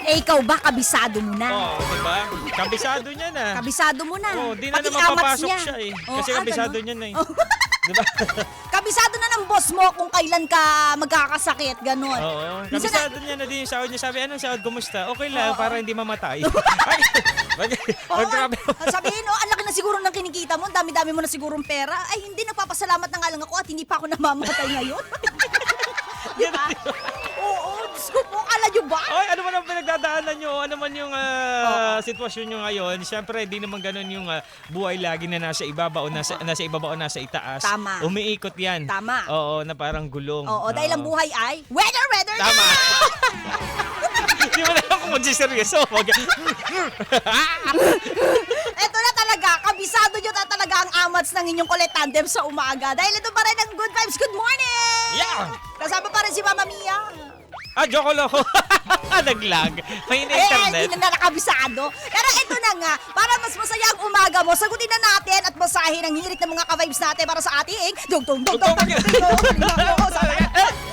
Eh, ikaw ba, kabisado mo na? Oo, diba? Kabisado niya na. Kabisado mo na. Oo, di na Pati naman amats papasok niya. siya eh. Oo, Kasi kabisado ganun. niya na eh. Oh. Diba? Kabisado na ng boss mo kung kailan ka magkakasakit, ganun. Oo. Minsan Kabisado niya na din yung sahod niya. Sabi, anong sahod? Kumusta? Okay lang, Oo. para hindi mamatay. Oo, Grabe. sabihin, ang laki na siguro ng kinikita mo, ang dami-dami mo na sigurong pera. Ay, hindi, nagpapasalamat na nga lang ako at hindi pa ako namamatay ngayon. Di ba? Oo, Diyos ko po, kala nyo ba? Ay, ano man ang pinagdadaanan nyo? Ano man yung sitwasyon nyo ngayon? Siyempre, di naman ganun yung buhay lagi na nasa ibaba o nasa ibaba o nasa itaas. Tama. Umiikot yan. Tama. Oo, na parang gulong. Oo, dahil ang buhay ay weather Tama. na! Di mo na lang kung magsiseryoso. Eto na talaga, kabisado nyo na talaga ang amats ng inyong kulit tandem sa umaga. Dahil ito pa rin ang Good Vibes, good morning! Yeah! Kasama pa rin si Mama Mia. Joke lang ako. Naglag. May Eh, internet. hindi na nakabisado. Pero ito na nga, para mas masaya ang umaga mo, sagutin na natin at basahin ang hirit ng mga ka-vibes natin para sa ating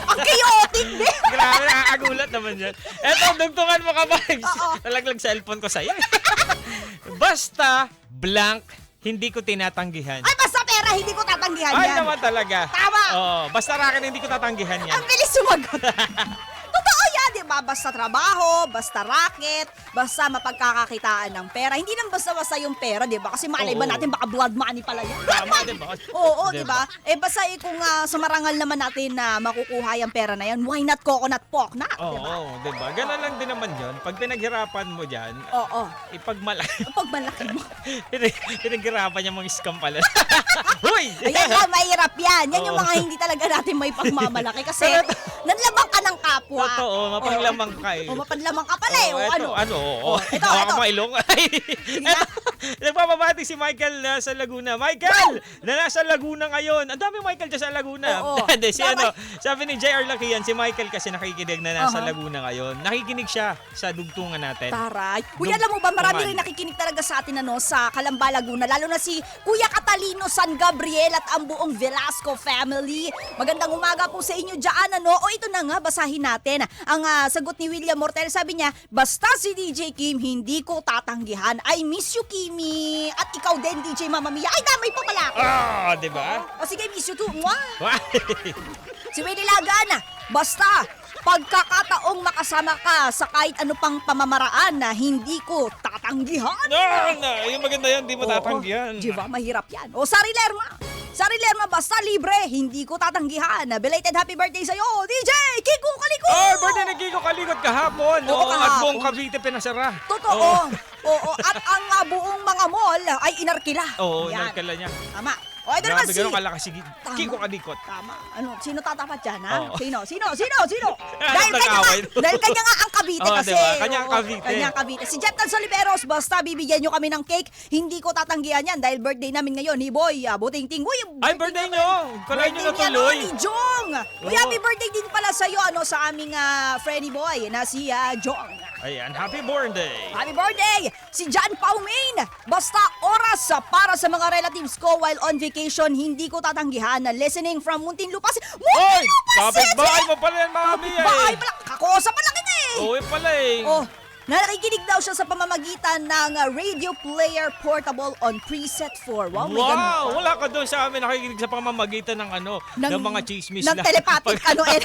Ang chaotic din! Grabe, nakakagulat naman yan. Eto, dugtungan mo ka, Vibes. Oo. Nalaglag cellphone ko sa'yo. Basta, blank, hindi ko tinatanggihan. Ay, basta pera, hindi ko tatanggihan Ay, yan. naman talaga. Tama. Oo, basta rakin, hindi ko tatanggihan yan. Ang bilis sumagot. Totoo yan, di ba? Basta trabaho, basta racket, basta mapagkakakitaan ng pera. Hindi lang basta-basta yung pera, di ba? Kasi malay ba Oo. natin baka blood money pala yan. Tama, di ba? Oo, di ba? Eh, basta kung sa marangal naman natin na makukuha yung pera na yan, why not coconut pork na? Oo, Di ba? di ba? Ganun lang din naman yun. Pag pinaghirapan mo dyan, Oo. ipagmalaki. Pag malaki mo. Pinaghirapan niya mga scam pala. Huy! Ayan nga, mahirap yan. Yan yung Oo. mga hindi talaga natin may pagmamalaki. Kasi Pero- nanlamang ka ng kapwa. Totoo, mapanglamang ka eh. O, mapanlamang ka pala eh. O, Eto, ano? Oo. Ito, Baka ito. mailong. na. Nagpapabati si Michael na sa Laguna. Michael! Na nasa Laguna ngayon. Ang dami Michael dyan sa Laguna. Oo. Hindi, si Tama. sabi ni JR Lakian, si Michael kasi nakikinig na nasa Aha. Laguna ngayon. Nakikinig siya sa dugtungan natin. Taray. Kuya, alam mo ba, marami Naman. rin nakikinig talaga sa atin sa Calamba, Laguna. Lalo na si Kuya Catalino San Gabriel at ang buong Velasco family. Magandang umaga po sa inyo dyan, ano? O ito na nga, basahin natin. Ang sagot ni William Mortel, sabi niya, basta si DJ Kim, hindi ko tatanggihan. I miss you, Kimi. At ikaw din, DJ Mama Mia. Ay, damay pa pala ako. Di ba? O sige, miss you too. Mwah! Si Willie Lagan, basta pagkakataong makasama ka sa kahit ano pang pamamaraan na hindi ko tatanggihan. Yung maganda yan, di mo tatanggihan. Di ba? Mahirap yan. O Sari Lerma. Sari Lerma, basta libre, hindi ko tatanggihan. Belated happy birthday sa'yo, DJ Kiko Kaliko! Oh, birthday ni Kiko Kalikot kahapon. Oo, At kahapon. buong Cavite pinasara. Totoo. Oo. At ang buong mga mall ay inarkila. Oo, Yan. nagkala niya. Tama. O, ito naman Grabe, si... ganun kalakas si Tama. Kiko Kalikot. Tama. Ano, sino tatapat dyan, ha? Oo. Sino? Dahil Nag-away. kanya nga ang Cavite Oo, kasi. diba? Kanya ang Oo, Cavite. Kanya ang Cavite. Si Jeff Soliveros, basta bibigyan nyo kami ng cake, hindi ko tatanggihan yan dahil birthday namin ngayon ni Boy Buting-ting. Uy, Ay, birthday nyo! Kalay nyo na birthday tuloy. ni Jong. Uy, Oo. happy birthday din pala sa'yo sa aming friendly boy na si Jong. Ayan, happy birthday! Happy birthday! Si John Paumain! Basta oras para sa mga relatives ko while on vacation, hindi ko tatanggihan. Listening from Muntinlupa. Oy! Muntinlupa Kapit City! bahay mo pala yan, mami eh! Bahay pala! Kakosa pala kita eh! Oo, pala eh! Oh, nakikinig daw siya sa pamamagitan ng radio player portable on preset 4. Wow, may ganun pa. Wala ka doon sa amin nakikinig sa pamamagitan ng ng mga chismis ng lang. telepathic ano eh.